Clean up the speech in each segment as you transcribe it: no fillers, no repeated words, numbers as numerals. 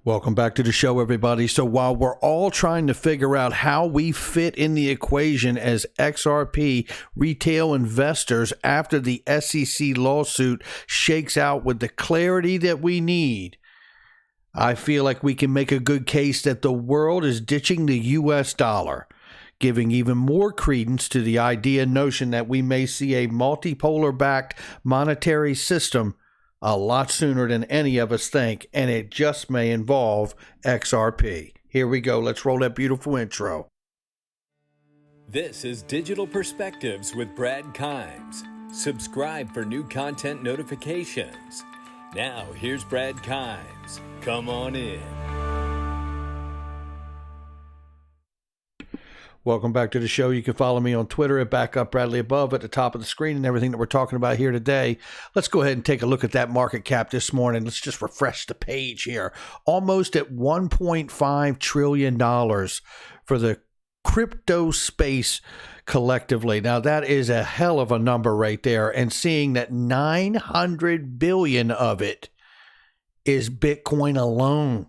Welcome back to the show, everybody. So while we're all trying to figure out how we fit in the equation as XRP retail investors after the SEC lawsuit shakes out with the clarity that we need, I feel like we can make a good case that the world is ditching the US dollar, giving even more credence to the idea and notion that we may see a multipolar-backed monetary system a lot sooner than any of us think, and it just may involve XRP. Here we go. Let's roll that beautiful intro. This is Digital Perspectives with Brad Kimes. Subscribe for new content notifications. Now, here's Brad Kimes. Come on in. Welcome back to the show. You can follow me on Twitter at BackupBradleyAbove at the top of the screen and everything that we're talking about here today. Let's go ahead and take a look at that market cap this morning. Let's just refresh the page here. Almost at $1.5 trillion for the crypto space collectively. Now, that is a hell of a number right there. And seeing that 900 billion of it is Bitcoin alone.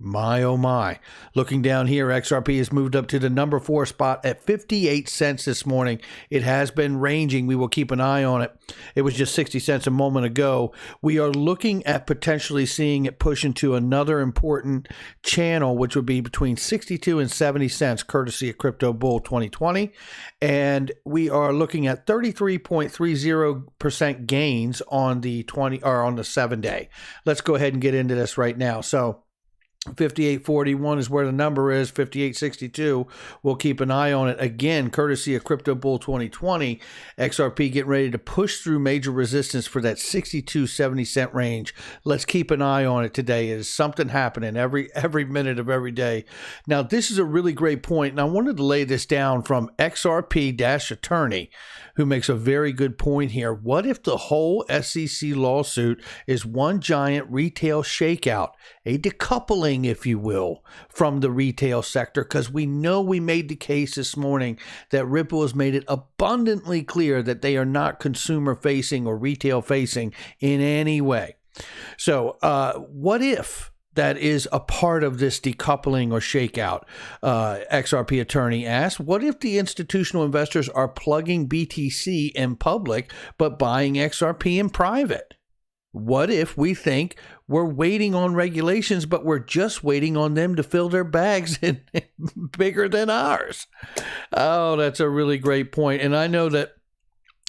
My, oh my. Looking down here, XRP has moved up to the number 4 spot at 58 cents this morning. It has been ranging. We will keep an eye on it. It was just 60 cents a moment ago. We are looking at potentially seeing it push into another important channel, which would be between 62 and 70 cents, courtesy of Crypto Bull 2020. And we are looking at 33.30% gains on the 7-day. Let's go ahead and get into this right now. So 58.41 is where the number is. 58.62. We'll keep an eye on it again, courtesy of Crypto Bull 2020. XRP getting ready to push through major resistance for that 62.70 cent range. Let's keep an eye on it today. There's something happening every minute of every day. Now, this is a really great point, and I wanted to lay this down from XRP-Attorney, who makes a very good point here. What if the whole SEC lawsuit is one giant retail shakeout, a decoupling, if you will, from the retail sector? Because we know we made the case this morning that Ripple has made it abundantly clear that they are not consumer facing or retail facing in any way. So what if that is a part of this decoupling or shakeout? XRP Attorney asks, what if the institutional investors are plugging BTC in public but buying XRP in private? What if we think we're waiting on regulations, but we're just waiting on them to fill their bags in bigger than ours? Oh, that's a really great point. And I know that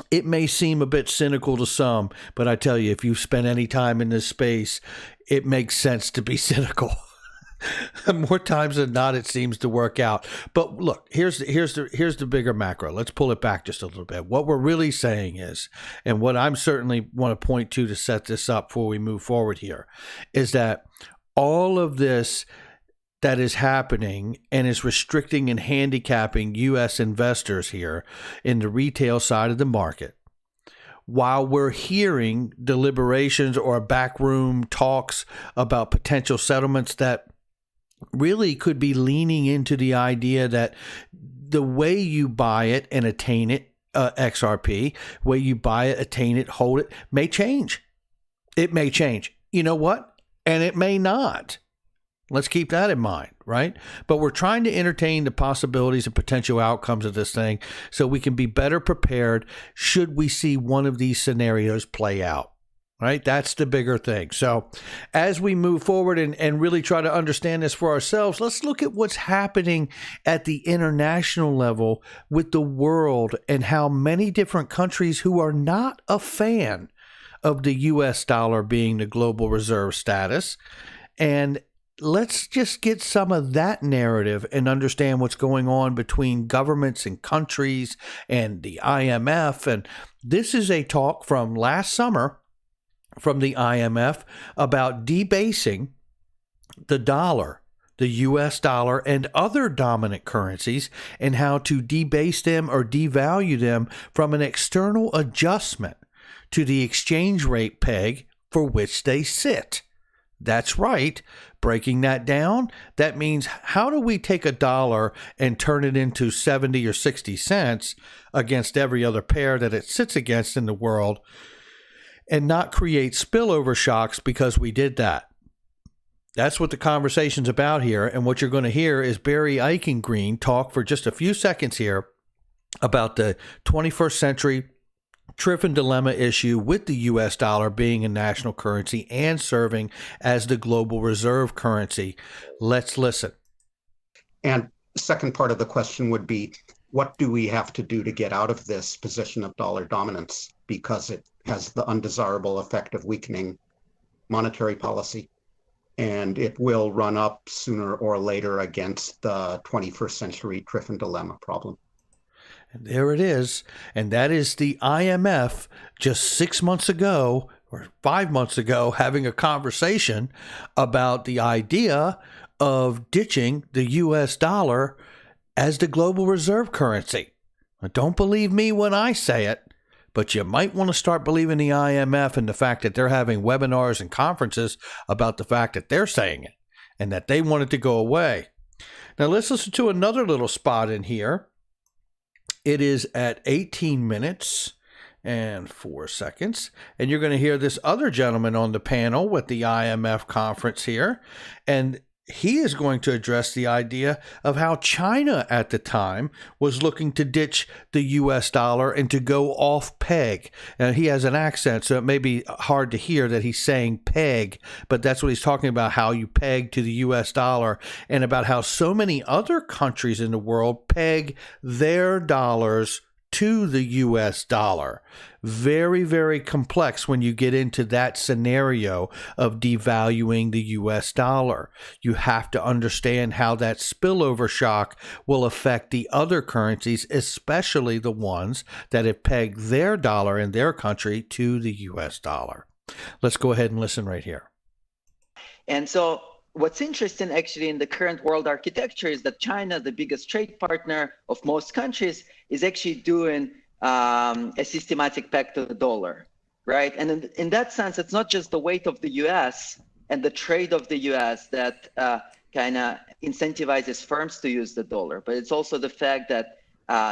it may seem a bit cynical to some, but I tell you, if you've spent any time in this space, it makes sense to be cynical. More times than not, it seems to work out. But look, here's the bigger macro. Let's pull it back just a little bit. What we're really saying is, and what I'm certainly want to point to set this up before we move forward here, is that all of this that is happening and is restricting and handicapping U.S. investors here in the retail side of the market, while we're hearing deliberations or backroom talks about potential settlements that really could be leaning into the idea that the way you buy it and attain it, XRP, way you buy it, attain it, hold it, may change. It may change. You know what? And it may not. Let's keep that in mind, right? But we're trying to entertain the possibilities and potential outcomes of this thing so we can be better prepared should we see one of these scenarios play out. Right? That's the bigger thing. So as we move forward and really try to understand this for ourselves, let's look at what's happening at the international level with the world and how many different countries who are not a fan of the US dollar being the global reserve status. And let's just get some of that narrative and understand what's going on between governments and countries and the IMF. And this is a talk from last summer from the IMF about debasing the dollar, the US dollar, and other dominant currencies, and how to debase them or devalue them from an external adjustment to the exchange rate peg for which they sit. That's right. Breaking that down, that means how do we take a dollar and turn it into 70 or 60 cents against every other pair that it sits against in the world and not create spillover shocks because we did that? That's what the conversation's about here. And what you're going to hear is Barry Eichengreen talk for just a few seconds here about the 21st century Triffin dilemma issue with the U.S. dollar being a national currency and serving as the global reserve currency. Let's listen. And the second part of the question would be, what do we have to do to get out of this position of dollar dominance? Because it has the undesirable effect of weakening monetary policy. And it will run up sooner or later against the 21st century Triffin dilemma problem. And there it is. And that is the IMF just 6 months ago or 5 months ago having a conversation about the idea of ditching the U.S. dollar as the global reserve currency. Now, don't believe me when I say it, but you might want to start believing the IMF and the fact that they're having webinars and conferences about the fact that they're saying it and that they want it to go away. Now, let's listen to another little spot in here. It is at 18 minutes and 4 seconds. And you're going to hear this other gentleman on the panel with the IMF conference here. And he is going to address the idea of how China at the time was looking to ditch the U.S. dollar and to go off peg. And he has an accent, so it may be hard to hear that he's saying peg, but that's what he's talking about, how you peg to the U.S. dollar and about how so many other countries in the world peg their dollars to the U.S. dollar. Very, very complex when you get into that scenario of devaluing the U.S. dollar. You have to understand how that spillover shock will affect the other currencies, especially the ones that have pegged their dollar in their country to the U.S. dollar. Let's go ahead and listen right here. And so what's interesting actually in the current world architecture is that China, the biggest trade partner of most countries, is actually doing a systematic peg to the dollar, right? And in that sense, it's not just the weight of the US and the trade of the US that kind of incentivizes firms to use the dollar, but it's also the fact that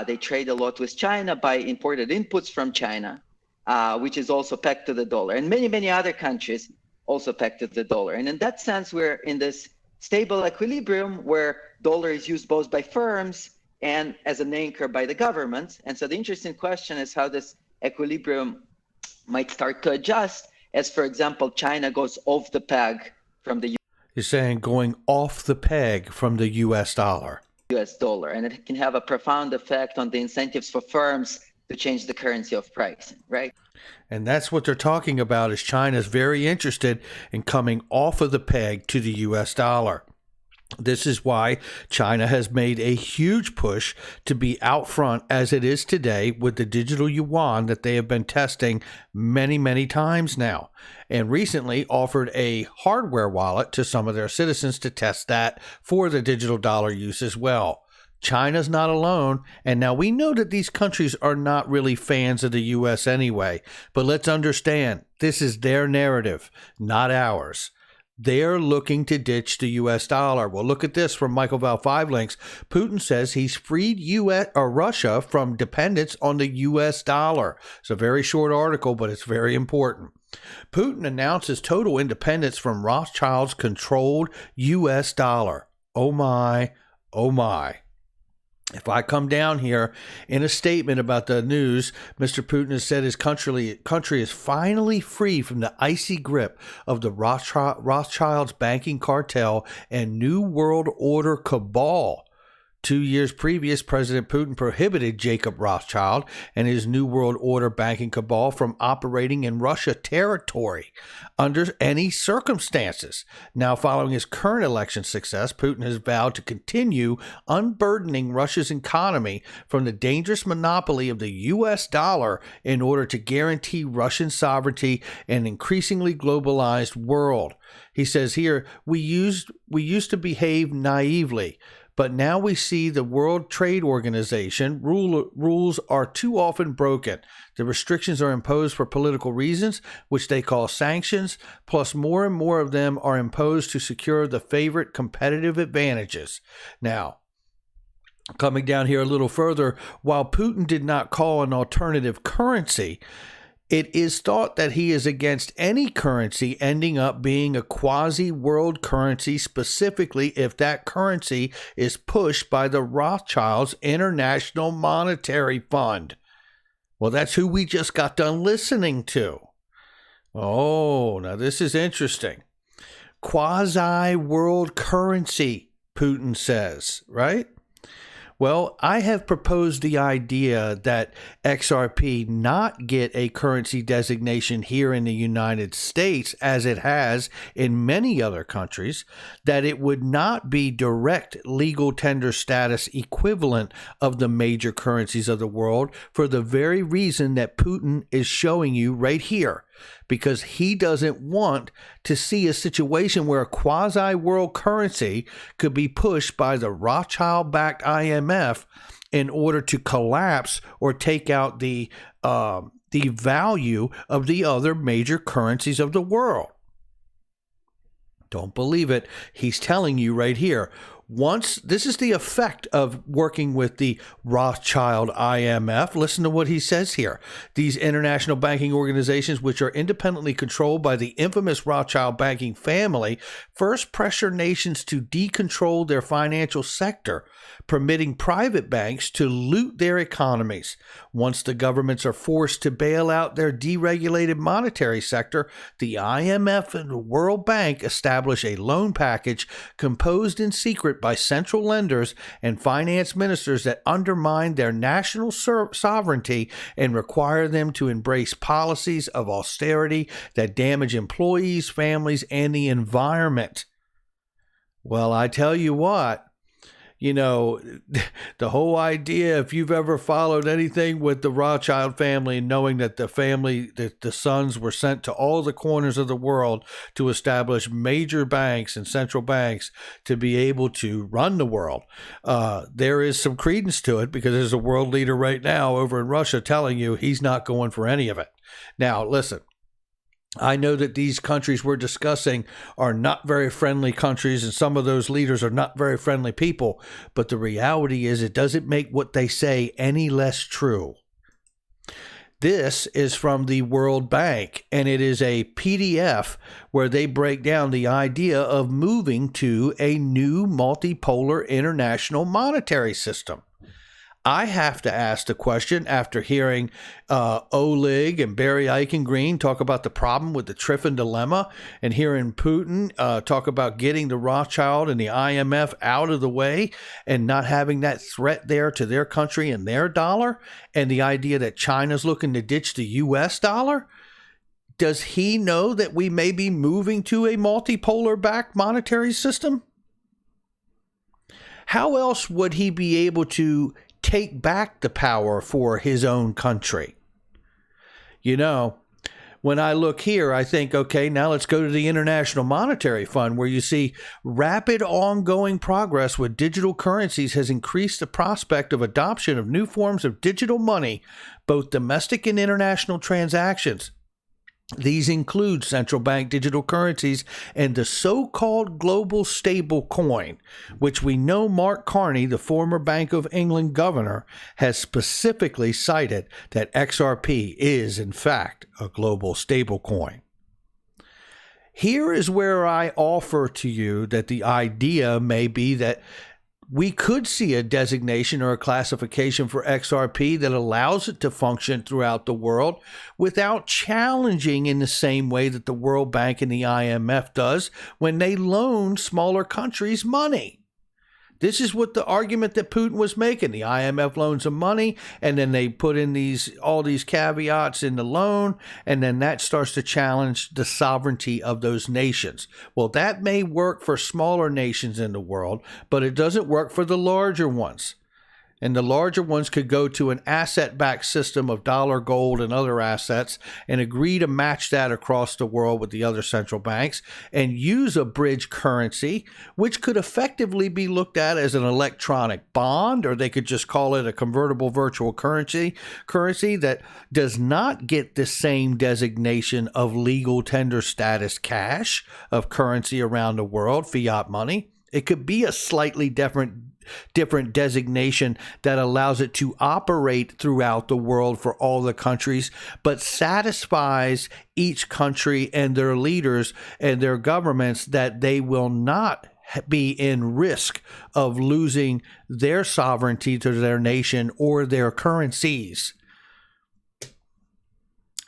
they trade a lot with China, buy imported inputs from China, which is also pegged to the dollar, and many, many other countries also pegged to the dollar. And in that sense, we're in this stable equilibrium where dollar is used both by firms and as an anchor by the government. And so the interesting question is how this equilibrium might start to adjust as, for example, China goes off the peg from the You're saying going off the peg from the U.S. dollar. US dollar. And it can have a profound effect on the incentives for firms to change the currency of pricing, right? And that's what they're talking about, is China's very interested in coming off of the peg to the U.S. dollar. This is why China has made a huge push to be out front as it is today with the digital yuan that they have been testing many, many times now, and recently offered a hardware wallet to some of their citizens to test that for the digital dollar use as well. China's not alone, and now we know that these countries are not really fans of the U.S. anyway, but let's understand, this is their narrative, not ours. They're looking to ditch the U.S. dollar. Well, look at this from Michael Val 5 Links. Putin says he's freed Russia from dependence on the U.S. dollar. It's a very short article, but it's very important. Putin announces total independence from Rothschild's controlled U.S. dollar. Oh my, oh my. If I come down here in a statement about the news, Mr. Putin has said his country is finally free from the icy grip of the Rothschild's banking cartel and New World Order cabal. 2 years previous, President Putin prohibited Jacob Rothschild and his New World Order banking cabal from operating in Russia territory under any circumstances. Now, following his current election success, Putin has vowed to continue unburdening Russia's economy from the dangerous monopoly of the U.S. dollar in order to guarantee Russian sovereignty in an increasingly globalized world. He says here, we used to behave naively, but now we see the World Trade Organization rules are too often broken. The restrictions are imposed for political reasons, which they call sanctions, plus more and more of them are imposed to secure the favorite competitive advantages. Now, coming down here a little further, while Putin did not call an alternative currency, It is thought that he is against any currency ending up being a quasi-world currency, specifically if that currency is pushed by the Rothschilds' International Monetary Fund. Well, that's who we just got done listening to. Oh, now this is interesting. Quasi-world currency, Putin says, right? Well, I have proposed the idea that XRP not get a currency designation here in the United States, as it has in many other countries, that it would not be direct legal tender status equivalent of the major currencies of the world for the very reason that Putin is showing you right here. Because he doesn't want to see a situation where a quasi-world currency could be pushed by the Rothschild-backed IMF in order to collapse or take out the value of the other major currencies of the world. Don't believe it. He's telling you right here. This is the effect of working with the Rothschild IMF. Listen to what he says here. These international banking organizations, which are independently controlled by the infamous Rothschild banking family, first pressure nations to decontrol their financial sector, permitting private banks to loot their economies. Once the governments are forced to bail out their deregulated monetary sector, the IMF and the World Bank establish a loan package composed in secret by central lenders and finance ministers that undermine their national sovereignty and require them to embrace policies of austerity that damage employees, families, and the environment. Well, I tell you what, the whole idea, if you've ever followed anything with the Rothschild family and knowing that the sons were sent to all the corners of the world to establish major banks and central banks to be able to run the world, there is some credence to it, because there's a world leader right now over in Russia telling you he's not going for any of it. Now, listen. I know that these countries we're discussing are not very friendly countries, and some of those leaders are not very friendly people, but the reality is it doesn't make what they say any less true. This is from the World Bank, and it is a PDF where they break down the idea of moving to a new multipolar international monetary system. I have to ask the question, after hearing Oleg and Barry Eichengreen talk about the problem with the Triffin dilemma, and hearing Putin talk about getting the Rothschild and the IMF out of the way and not having that threat there to their country and their dollar, and the idea that China's looking to ditch the US dollar. Does he know that we may be moving to a multipolar-backed monetary system? How else would he be able to take back the power for his own country? When I look here, I think, okay, now let's go to the International Monetary Fund, where you see rapid ongoing progress with digital currencies has increased the prospect of adoption of new forms of digital money, both domestic and international transactions. These include central bank digital currencies and the so-called global stable coin, which we know Mark Carney, the former Bank of England governor, has specifically cited that XRP is, in fact, a global stable coin. Here is where I offer to you that the idea may be that we could see a designation or a classification for XRP that allows it to function throughout the world without challenging in the same way that the World Bank and the IMF does when they loan smaller countries money. This is what the argument that Putin was making. The IMF loans them money, and then they put in all these caveats in the loan, and then that starts to challenge the sovereignty of those nations. Well, that may work for smaller nations in the world, but it doesn't work for the larger ones. And the larger ones could go to an asset-backed system of dollar, gold, and other assets and agree to match that across the world with the other central banks and use a bridge currency, which could effectively be looked at as an electronic bond, or they could just call it a convertible virtual currency that does not get the same designation of legal tender status cash of currency around the world, fiat money. It could be a slightly different different designation that allows it to operate throughout the world for all the countries, but satisfies each country and their leaders and their governments that they will not be in risk of losing their sovereignty to their nation or their currencies.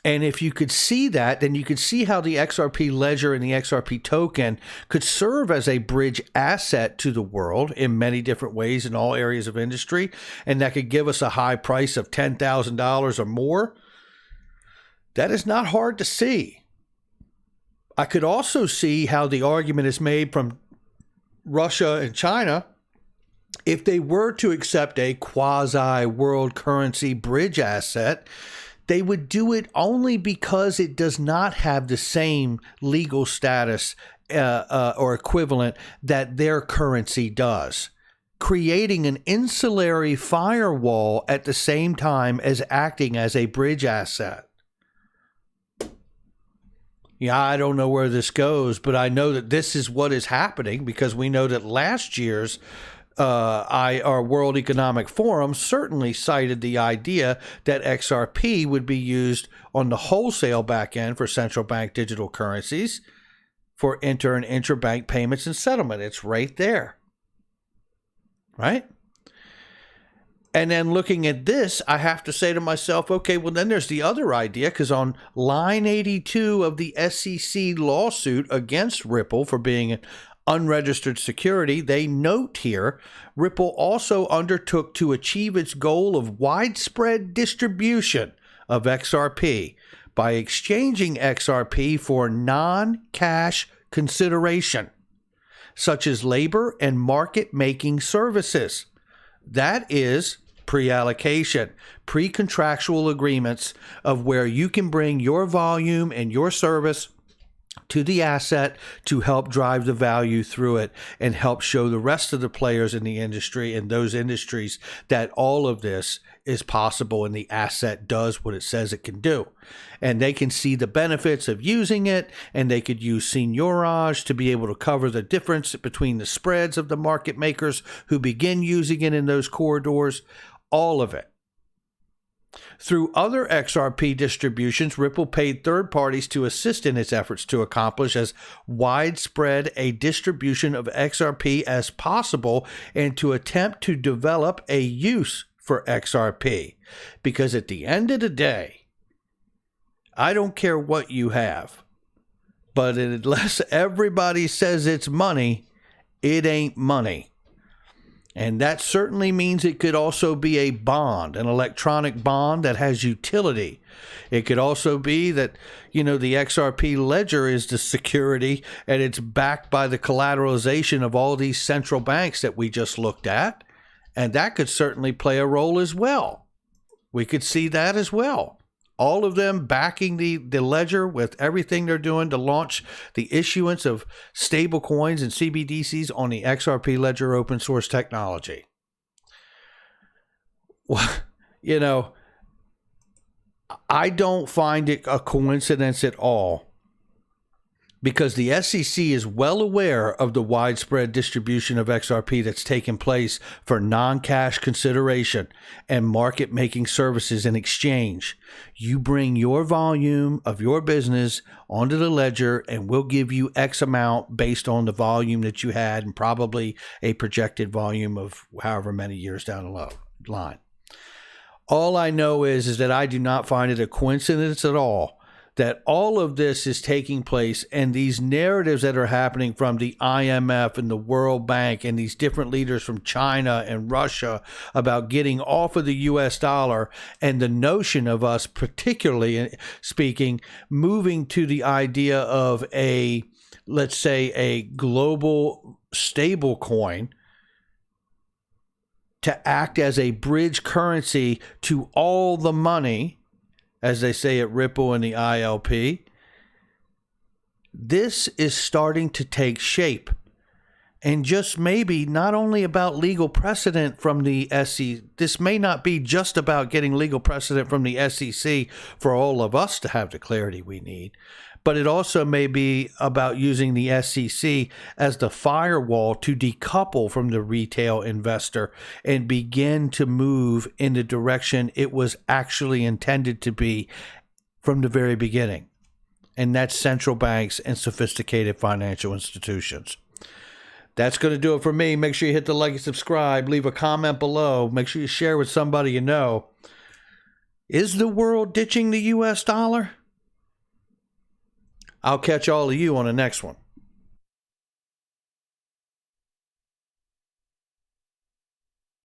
And if you could see that, then you could see how the XRP ledger and the XRP token could serve as a bridge asset to the world in many different ways in all areas of industry. And that could give us a high price of $10,000 or more. That is not hard to see. I could also see how the argument is made from Russia and China, if they were to accept a quasi-world currency bridge asset, they would do it only because it does not have the same legal status or equivalent that their currency does, creating an insulary firewall at the same time as acting as a bridge asset. Yeah, I don't know where this goes, but I know that this is what is happening because we know that last year's our World Economic Forum certainly cited the idea that XRP would be used on the wholesale back end for central bank digital currencies for inter and intrabank payments and settlement. It's right there, right? And then looking at this, I have to say to myself, okay, well, then there's the other idea, because on line 82 of the SEC lawsuit against Ripple for being an unregistered security, they note here, Ripple also undertook to achieve its goal of widespread distribution of XRP by exchanging XRP for non-cash consideration, such as labor and market-making services. That is pre-allocation, pre-contractual agreements of where you can bring your volume and your service to the asset to help drive the value through it and help show the rest of the players in the industry and those industries that all of this is possible and the asset does what it says it can do. And they can see the benefits of using it, and they could use seigniorage to be able to cover the difference between the spreads of the market makers who begin using it in those corridors, all of it. Through other XRP distributions, Ripple paid third parties to assist in its efforts to accomplish as widespread a distribution of XRP as possible and to attempt to develop a use for XRP. Because at the end of the day, I don't care what you have, but unless everybody says it's money, it ain't money. And that certainly means it could also be a bond, an electronic bond that has utility. It could also be that, the XRP ledger is the security and it's backed by the collateralization of all these central banks that we just looked at. And that could certainly play a role as well. We could see that as well. All of them backing the ledger with everything they're doing to launch the issuance of stable coins and CBDCs on the XRP ledger open source technology. Well, I don't find it a coincidence at all, because the SEC is well aware of the widespread distribution of XRP that's taken place for non-cash consideration and market-making services in exchange. You bring your volume of your business onto the ledger and we'll give you X amount based on the volume that you had and probably a projected volume of however many years down the line. All I know is that I do not find it a coincidence at all that all of this is taking place, and these narratives that are happening from the IMF and the World Bank and these different leaders from China and Russia about getting off of the US dollar, and the notion of us, particularly speaking, moving to the idea of let's say a global stable coin to act as a bridge currency to all the money, as they say at Ripple and the ILP. This is starting to take shape. And just maybe not only about legal precedent from the SEC, this may not be just about getting legal precedent from the SEC for all of us to have the clarity we need, but it also may be about using the SEC as the firewall to decouple from the retail investor and begin to move in the direction it was actually intended to be from the very beginning. And that's central banks and sophisticated financial institutions. That's going to do it for me. Make sure you hit the like and subscribe. Leave a comment below. Make sure you share with somebody you know. Is the world ditching the US dollar? I'll catch all of you on the next one.